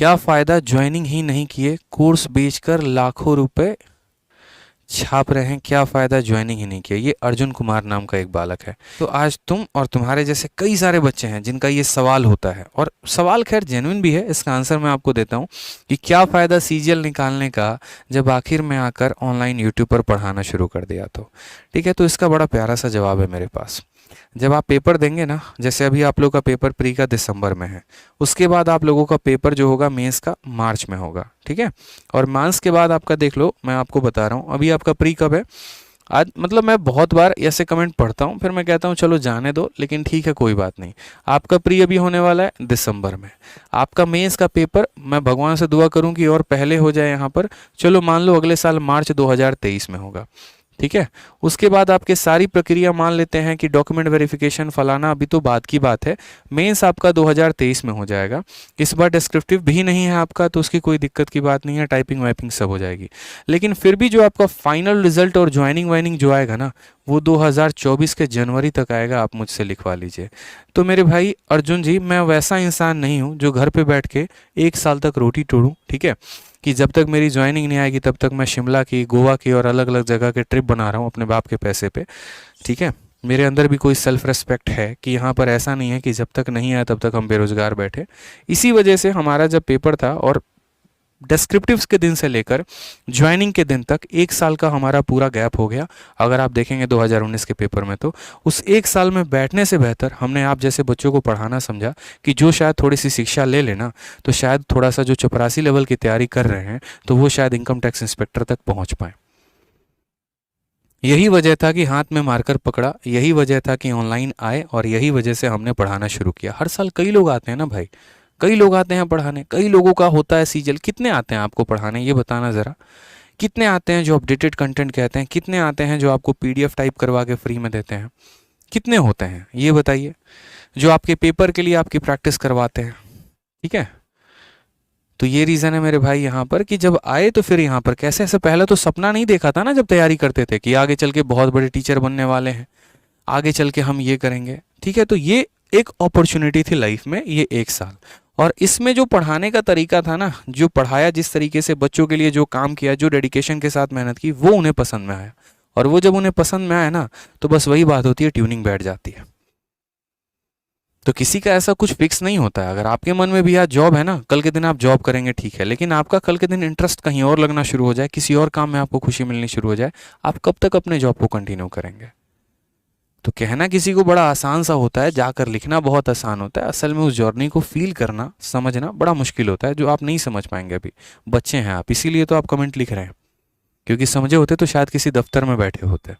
क्या फ़ायदा ज्वाइनिंग ही नहीं किए, कोर्स बेचकर लाखों रुपए छाप रहे हैं, क्या फ़ायदा ज्वाइनिंग ही नहीं किया। ये अर्जुन कुमार नाम का एक बालक है। तो आज तुम और तुम्हारे जैसे कई सारे बच्चे हैं जिनका ये सवाल होता है, और सवाल खैर जेन्युइन भी है। इसका आंसर मैं आपको देता हूँ कि क्या फ़ायदा सीजीएल निकालने का जब आखिर में आकर ऑनलाइन यूट्यूब पर पढ़ाना शुरू कर दिया तो। ठीक है, तो इसका बड़ा प्यारा सा जवाब है मेरे पास। जब आप पेपर देंगे ना, जैसे अभी आप लोग का पेपर प्री का दिसंबर में है, उसके बाद आप लोगों का पेपर जो होगा मेंस का मार्च में होगा। ठीक है, और मार्च के बाद आपका देख लो, मैं आपको बता रहा हूँ अभी आपका प्री कब है। आज मतलब मैं बहुत बार ऐसे कमेंट पढ़ता हूँ, फिर मैं कहता हूँ चलो जाने दो, लेकिन ठीक है कोई बात नहीं। आपका प्री अभी होने वाला है दिसंबर में। आपका मेंस का पेपर मैं भगवान से दुआ करूँ कि और पहले हो जाए यहाँ पर, चलो मान लो अगले साल मार्च 2023 में होगा। ठीक है, उसके बाद आपके सारी प्रक्रिया मान लेते हैं कि डॉक्यूमेंट वेरिफिकेशन फलाना अभी तो बाद की बात है, मेंस आपका 2023 में हो जाएगा। इस बार डिस्क्रिप्टिव भी नहीं है आपका, तो उसकी कोई दिक्कत की बात नहीं है, टाइपिंग वाइपिंग सब हो जाएगी। लेकिन फिर भी जो आपका फाइनल रिजल्ट और ज्वाइनिंग वाइनिंग जो आएगा ना, वो 2024 के जनवरी तक आएगा, आप मुझसे लिखवा लीजिए। तो मेरे भाई अर्जुन जी, मैं वैसा इंसान नहीं हूँ जो घर पे बैठ के 1 साल तक रोटी तोड़ूँ। ठीक है, कि जब तक मेरी ज्वाइनिंग नहीं आएगी तब तक मैं शिमला की, गोवा की और अलग अलग जगह के ट्रिप बना रहा हूँ अपने बाप के पैसे पे। ठीक है, मेरे अंदर भी कोई सेल्फ रेस्पेक्ट है कि यहाँ पर ऐसा नहीं है कि जब तक नहीं आया तब तक हम बेरोजगार बैठे। इसी वजह से हमारा जब पेपर था और डिस्क्रिप्टिव्स के दिन से लेकर ज्वाइनिंग के दिन तक 1 साल का हमारा पूरा गैप हो गया। अगर आप देखेंगे 2019 के पेपर में, तो उस 1 साल में बैठने से बेहतर हमने आप जैसे बच्चों को पढ़ाना समझा कि जो शायद थोड़ी सी शिक्षा ले लेना, तो शायद थोड़ा सा जो चपरासी लेवल की तैयारी कर रहे हैं तो वो शायद इनकम टैक्स इंस्पेक्टर तक पहुंच पाए। यही वजह था कि हाथ में मार्कर पकड़ा, यही वजह था कि ऑनलाइन आए, और यही वजह से हमने पढ़ाना शुरू किया। हर साल कई लोग आते हैं ना भाई, कई लोग आते हैं पढ़ाने, कई लोगों का होता है सीजल। कितने आते हैं आपको पढ़ाने, ये बताना ज़रा। कितने आते हैं जो अपडेटेड कंटेंट कहते हैं, कितने आते हैं जो आपको पीडीएफ टाइप करवा के फ्री में देते हैं, कितने होते हैं ये बताइए, जो आपके पेपर के लिए आपकी प्रैक्टिस करवाते हैं। ठीक है, तो ये रीज़न है मेरे भाई यहाँ पर कि जब आए तो फिर यहाँ पर कैसे, ऐसे पहले तो सपना नहीं देखा था ना जब तैयारी करते थे कि आगे चल के बहुत बड़े टीचर बनने वाले हैं, आगे चल के हम ये करेंगे। ठीक है, तो ये एक अपॉर्चुनिटी थी लाइफ में, ये 1 साल। और इसमें जो पढ़ाने का तरीका था ना, जो पढ़ाया, जिस तरीके से बच्चों के लिए जो काम किया, जो डेडिकेशन के साथ मेहनत की, वो उन्हें पसंद में आया। और वो जब उन्हें पसंद में आया ना, तो बस वही बात होती है, ट्यूनिंग बैठ जाती है। तो किसी का ऐसा कुछ फिक्स नहीं होता है। अगर आपके मन में भी आज जॉब है ना, कल के दिन आप जॉब करेंगे, ठीक है, लेकिन आपका कल के दिन इंटरेस्ट कहीं और लगना शुरू हो जाए, किसी और काम में आपको खुशी मिलनी शुरू हो जाए, आप कब तक अपने जॉब को कंटिन्यू करेंगे। तो कहना किसी को बड़ा आसान सा होता है, जाकर लिखना बहुत आसान होता है, असल में उस जर्नी को फील करना, समझना बड़ा मुश्किल होता है, जो आप नहीं समझ पाएंगे। अभी बच्चे हैं आप, इसीलिए तो आप कमेंट लिख रहे हैं, क्योंकि समझे होते तो शायद किसी दफ्तर में बैठे होते।